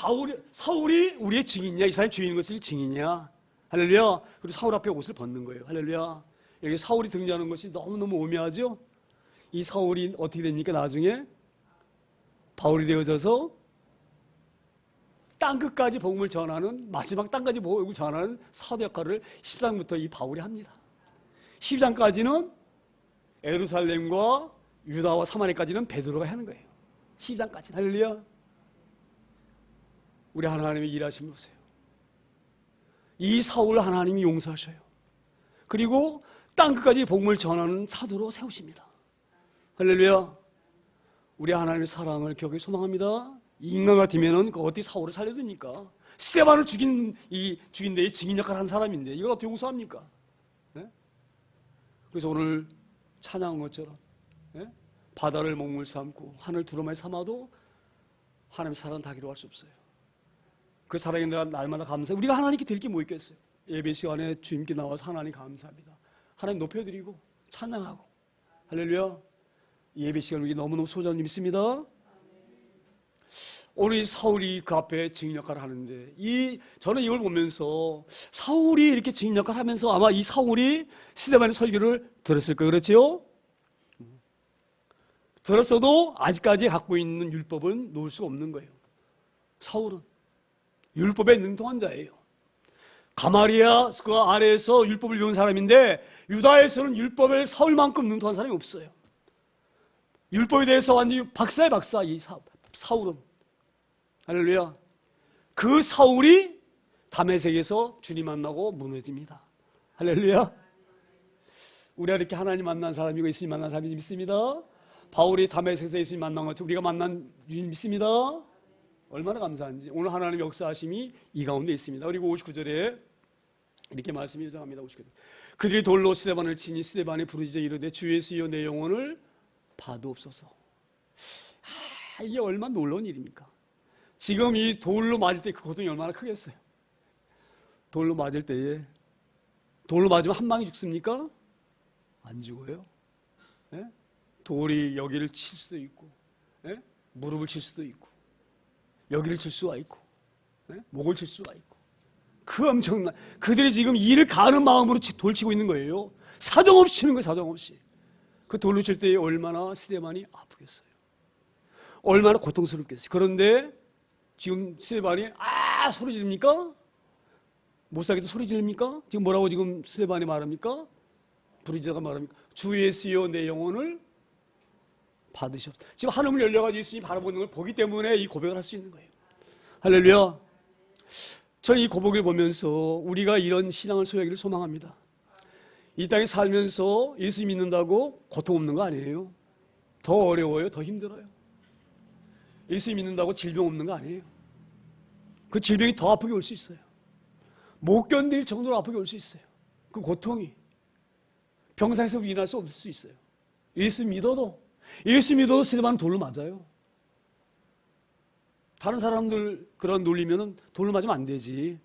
사울이 우리의 증인이야. 이 사람이 죄인인 것을 증인이야. 할렐루야. 그리고 사울 앞에 옷을 벗는 거예요. 할렐루야. 여기 사울이 등장하는 것이 너무너무 오묘하죠. 이 사울이 어떻게 됩니까? 나중에 바울이 되어져서 땅끝까지 복음을 전하는, 마지막 땅까지 복음을 전하는 사도 역할을 10장부터 이 바울이 합니다. 10장까지는 예루살렘과 유다와 사마리아까지는 베드로가 하는 거예요. 10장까지는. 할렐루야. 우리 하나님이 일하심 보세요. 이 사울 하나님이 용서하셔요. 그리고 땅끝까지 복음을 전하는 사도로 세우십니다. 할렐루야. 우리 하나님의 사랑을 기억에 소망합니다. 인간 같으면은 어떻게 사울을 살려둡니까? 스데반을 죽인 데에 증인 역할을 한 사람인데 이걸 어떻게 용서합니까? 네? 그래서 오늘 찬양한 것처럼 네? 바다를 먹물 삼고 하늘 두루마리 삼아도 하나님의 사랑 다 기록할 수 없어요. 그 사랑에 내가 날마다 감사해. 우리가 하나님께 드릴 게 뭐 있겠어요? 예배 시간에 주님께 나와서 하나님 감사합니다. 하나님 높여드리고 찬양하고. 할렐루야. 예배 시간 우리 너무너무 소중히 믿습니다. 오늘 이 사울이 그 앞에 증인 역할을 하는데 저는 이걸 보면서 사울이 이렇게 증인 역할을 하면서 아마 이 사울이 스데반의 설교를 들었을 거예요. 그렇죠? 들었어도 아직까지 갖고 있는 율법은 놓을 수가 없는 거예요. 사울은 율법에 능통한 자예요. 가마리아 그 아래에서 율법을 배운 사람인데 유다에서는 율법에 사울만큼 능통한 사람이 없어요. 율법에 대해서 완전히 박사의 박사 이 사울은. 할렐루야. 그 사울이 다메섹에서 주님 만나고 무너집니다. 할렐루야. 우리가 이렇게 하나님 만난 사람이고 예수님 만난 사람이 믿습니다. 바울이 다메섹에서 예수님 만난 것처럼 우리가 만난 주님 믿습니다. 얼마나 감사한지. 오늘 하나님의 역사하심이 이 가운데 있습니다. 그리고 59절에 이렇게 말씀이 유정합니다. 59절. 그들이 돌로 스데반을 치니 스데반이 부르짖어 이르되 주 예수여 내 영혼을 받으옵소서. 이게 얼마나 놀라운 일입니까? 지금 이 돌로 맞을 때 그 고통이 얼마나 크겠어요? 돌로 맞을 때에 돌로 맞으면 한 방에 죽습니까? 안 죽어요. 네? 돌이 여기를 칠 수도 있고 네? 무릎을 칠 수도 있고 여기를 칠 수가 있고 네? 목을 칠 수가 있고 그 엄청난 그들이 지금 이를 가는 마음으로 돌치고 있는 거예요. 사정없이 치는 거예요. 사정없이. 그 돌로 칠 때에 얼마나 스데반이 아프겠어요. 얼마나 고통스럽겠어요. 그런데 지금 스데반이 소리 지릅니까? 못 살겠다 소리 지릅니까? 지금 뭐라고 지금 스데반이 말합니까? 불의자가 말합니까? 주 예수여 내 영혼을 받으셨다. 지금 하늘문 열려가지고 예수님 바라보는 걸 보기 때문에 이 고백을 할 수 있는 거예요. 할렐루야. 저는 이 고백을 보면서 우리가 이런 신앙을 소유하기를 소망합니다. 이 땅에 살면서 예수 믿는다고 고통 없는 거 아니에요. 더 어려워요. 더 힘들어요. 예수 믿는다고 질병 없는 거 아니에요. 그 질병이 더 아프게 올 수 있어요. 못 견딜 정도로 아프게 올 수 있어요. 그 고통이 병상에서 위인할 수 없을 수 있어요. 예수 믿어도 스데반은 돌로 맞아요. 다른 사람들 그런 놀리면은 돌로 맞으면 안 되지.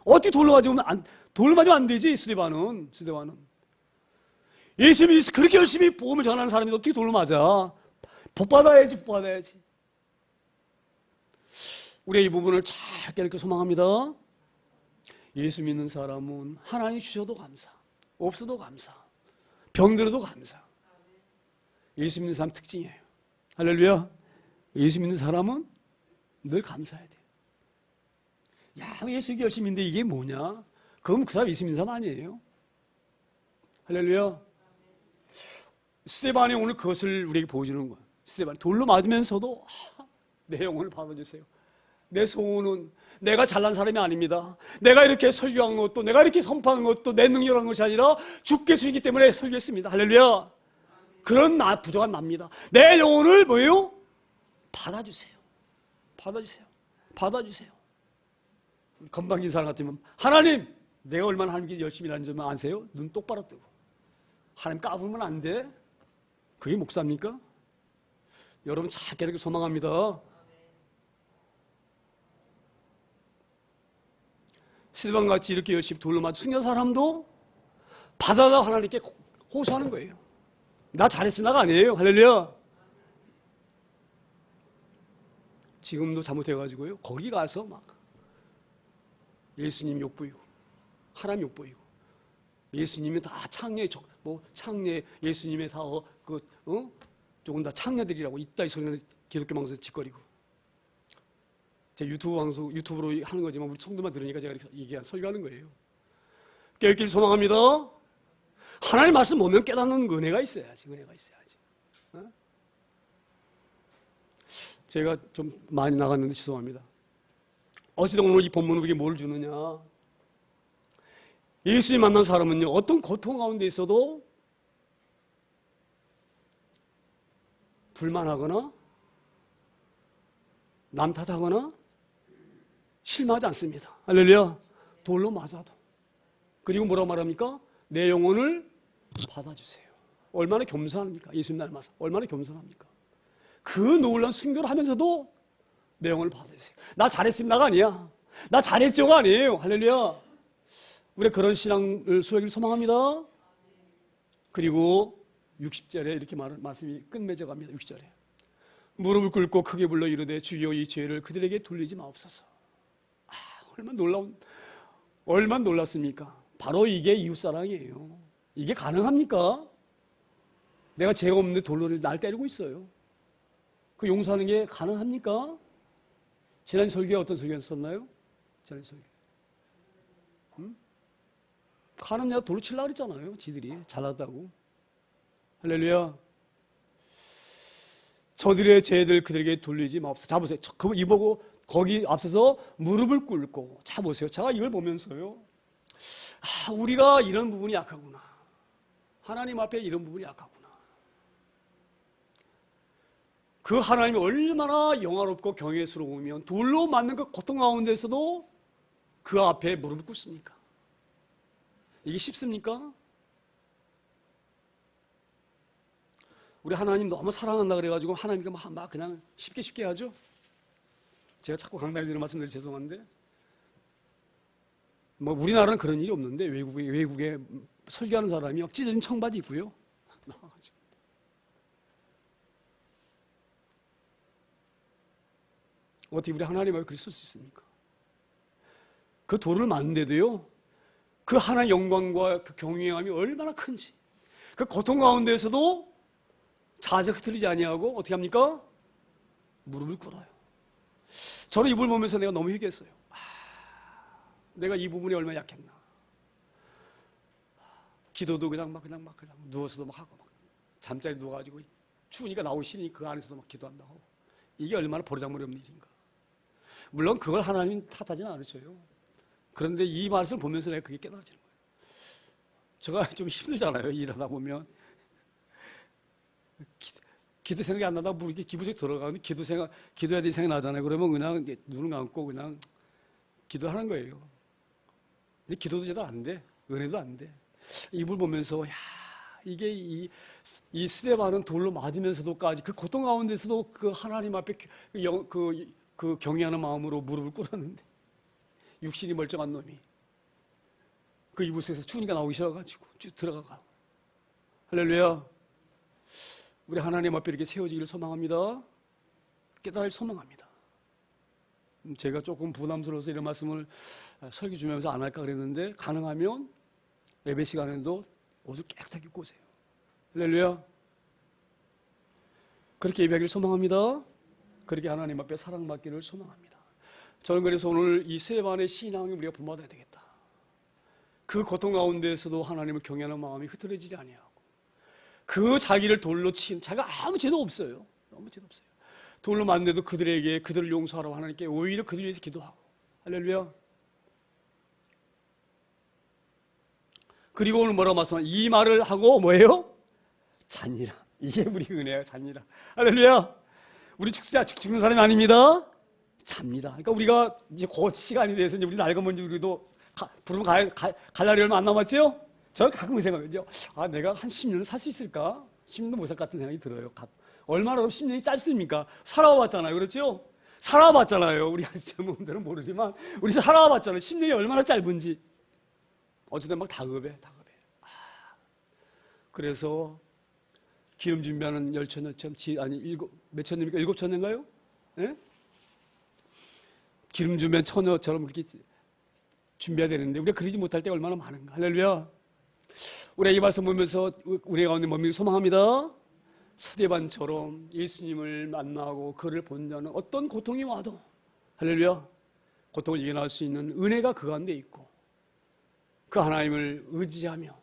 어떻게 돌로 맞으면 안 되지. 스데반은 예수 믿어서 그렇게 열심히 복음을 전하는 사람이 어떻게 돌로 맞아. 복 받아야지. 우리가 이 부분을 잘 깨닫게 소망합니다. 예수 믿는 사람은 하나님 주셔도 감사, 없어도 감사, 병들어도 감사. 예수 믿는 사람 특징이에요. 할렐루야. 예수 믿는 사람은 늘 감사해야 돼. 야, 예수 열심히 믿는데 이게 뭐냐? 그럼 그 사람 예수 믿는 사람 아니에요. 할렐루야. 스데반이 오늘 그것을 우리에게 보여주는 거야. 스데반 돌로 맞으면서도 내 영혼을 받아주세요. 내 소원은 내가 잘난 사람이 아닙니다. 내가 이렇게 설교한 것도 내가 이렇게 선포한 것도 내 능력한 것이 아니라 주께서 이기 때문에 설교했습니다. 할렐루야. 그런 부족한 납니다. 내 영혼을 뭐예요? 받아주세요. 건방진 사람 같으면 하나님 내가 얼마나 하나님께 열심히 일하는 줄 아세요? 눈 똑바로 뜨고 하나님 까불면 안 돼. 그게 목사입니까? 여러분 잘 깨닫게 소망합니다. 스데반같이 이렇게 열심히 돌로 맞아 숨긴 사람도 받아다 하나님께 호소하는 거예요. 나 잘했습니다가 아니에요. 할렐루야. 지금도 잘못해가지고요. 거기 가서 막 예수님 욕보이고 하나님 욕보이고 예수님이 다 창녀 예수님의 다 조금 다 창녀들이라고 이따 이 소리는 기독교 방송에서 짓거리고 제 유튜브로 하는 거지만 우리 성도만 들으니까 제가 이렇게 설교하는 거예요. 깨닫기를 소망합니다. 하나님 말씀 보면 깨닫는 은혜가 있어야지. 제가 좀 많이 나갔는데 죄송합니다. 어찌든 오늘 이 본문은 우리에게 뭘 주느냐. 예수님 만난 사람은요, 어떤 고통 가운데 있어도 불만하거나 남 탓하거나 실망하지 않습니다. 할렐루야. 돌로 맞아도. 그리고 뭐라고 말합니까? 내 영혼을 받아주세요. 얼마나 겸손합니까? 예수님 닮아서. 얼마나 겸손합니까? 그 놀라운 순교를 하면서도 내 영혼을 받아주세요. 나 잘했습니다가 아니야. 나 잘했죠가 아니에요. 할렐루야. 우리가 그런 신앙을 소유하기를 소망합니다. 그리고 60절에 이렇게 말씀이 끝맺어 갑니다. 60절에 무릎을 꿇고 크게 불러 이르되 주여 이 죄를 그들에게 돌리지 마옵소서. 얼마나 놀랐습니까? 바로 이게 이웃사랑이에요. 이게 가능합니까? 내가 죄가 없는데 돌로 날 때리고 있어요. 그 용서하는 게 가능합니까? 지난 설교에 어떤 설교였었나요? 지난 설교. 가는 내가 돌로 칠라 그랬잖아요. 지들이 잘났다고. 할렐루야. 저들의 죄들 그들에게 돌리지 마옵소서. 자 보세요. 이 보고 거기 앞서서 무릎을 꿇고 자 보세요. 제가 이걸 보면서요. 우리가 이런 부분이 약하구나. 하나님 앞에 이런 부분이 약하구나. 그 하나님이 얼마나 영화롭고 경외스러우면 돌로 맞는 그 고통 가운데서도 그 앞에 무릎을 꿇습니까? 이게 쉽습니까? 우리 하나님 너무 사랑한다 그래가지고 하나님께 막 그냥 쉽게 하죠? 제가 자꾸 강단에 드리는 말씀드려 죄송한데 우리나라는 그런 일이 없는데 외국에 설교하는 사람이 찢어진 청바지 입고요 나와가지고 어떻게 우리 하나님 앞에 그리 쓸 수 있습니까? 그 돌을 맞는데도요 그 하나님의 영광과 그 경외함이 얼마나 큰지 그 고통 가운데에서도 자세 흐트리지 아니하고 어떻게 합니까? 무릎을 꿇어요. 저는 이걸 보면서 내가 너무 회개했어요. 내가 이 부분이 얼마나 약했나. 기도도 그냥 누워서도 막 하고, 막 잠자리 누워가지고 추우니까 나오시니 그 안에서도 막 기도한다고. 이게 얼마나 버르장머리 없는 일인가. 물론 그걸 하나님 탓하지는 않으셔요. 그런데 이 말씀을 보면서 내가 그게 깨달아지는 거예요. 제가 좀 힘들잖아요. 일하다 보면. 기도 생각이 안 나다 뭐 이렇게 기부에 들어가는데 기도해야 될 생각이 나잖아요. 그러면 그냥 눈을 감고 그냥 기도하는 거예요. 근데 기도도 제대로 안 돼. 은혜도 안 돼. 이불 보면서, 야, 이게 이 스데반은 돌로 맞으면서도까지 그 고통 가운데서도 그 하나님 앞에 그 경외하는 마음으로 무릎을 꿇었는데, 육신이 멀쩡한 놈이 그 이불 속에서 추우니까 나오기 싫어가지고 쭉 들어가고. 할렐루야. 우리 하나님 앞에 이렇게 세워지기를 소망합니다. 깨달을 소망합니다. 제가 조금 부담스러워서 이런 말씀을 설교 준비하면서 안 할까 그랬는데, 가능하면 예배 시간에도 옷을 깨끗하게 입고 오세요. 할렐루야. 그렇게 예배하기를 소망합니다. 그렇게 하나님 앞에 사랑받기를 소망합니다. 저는 그래서 오늘 이 스데반의 신앙을 우리가 본받아야 되겠다. 그 고통 가운데에서도 하나님을 경외하는 마음이 흐트러지지 아니하고, 그 자기를 돌로 친, 자기가 아무 죄도 없어요. 아무 죄도 없어요. 돌로 만나도 그들에게 그들을 용서하라고 하나님께 오히려 그들 위해서 기도하고. 할렐루야. 그리고 오늘 뭐라고 말씀하냐? 이 말을 하고 뭐예요? 잔이라. 이게 우리 은혜야, 잔이라. 할렐루야. 우리 죽는 사람이 아닙니다. 잡니다. 그러니까 우리가 이제 곧 시간이 돼서 이제 우리 나이가 먼저 우리도 부르면 갈 날이 얼마 안 남았죠? 저는 가끔 생각해요. 아, 내가 한 10년은 살 수 있을까? 10년도 못 살 것 같은 생각이 들어요. 얼마나 10년이 짧습니까? 살아왔잖아요. 그렇죠? 살아봤잖아요. 우리 젊은 분들은 모르지만 우리 살아봤잖아요. 10년이 얼마나 짧은지. 어쨌든 막 다급해. 그래서 기름 준비하는 열처녀처럼 몇 천년입니까? 7천년인가요? 예? 기름 준비한 처녀처럼 이렇게 준비해야 되는데 우리가 그러지 못할 때가 얼마나 많은가. 할렐루야. 우리가 이 말씀 보면서 우리 가운데 머물기 소망합니다. 스데반처럼 예수님을 만나고 그를 본 자는 어떤 고통이 와도, 할렐루야, 고통을 이겨낼 수 있는 은혜가 그 가운데 있고, 그 하나님을 의지하며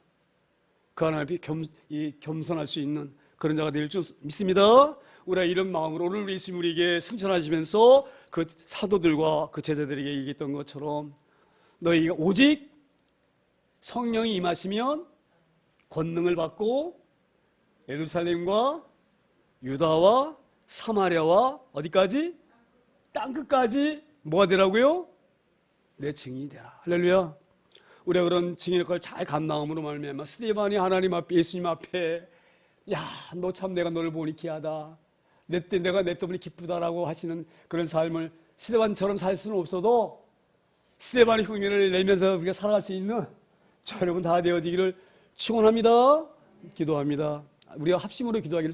그 하나님 앞에 겸손할 수 있는 그런 자가 될 줄 믿습니다. 우리가 이런 마음으로 오늘 예수님 우리에게 승천하시면서 그 사도들과 그 제자들에게 얘기했던 것처럼, 너희가 오직 성령이 임하시면 권능을 받고 예루살렘과 유다와 사마리아와 어디까지? 땅끝까지 뭐가 되라고요? 내 증인이 되라. 할렐루야. 우리가 그런 증인의 걸 잘 감당함으로 말미암아 스데반이 하나님 앞에, 예수님 앞에, 야, 너 참 내가 너를 보니 귀하다, 내가 내 때문에 기쁘다라고 하시는 그런 삶을 스데반처럼 살 수는 없어도 스데반의 흉내를 내면서 우리가 살아갈 수 있는 저 여러분 다 되어지기를 축원합니다. 기도합니다. 우리가 합심으로 기도하기를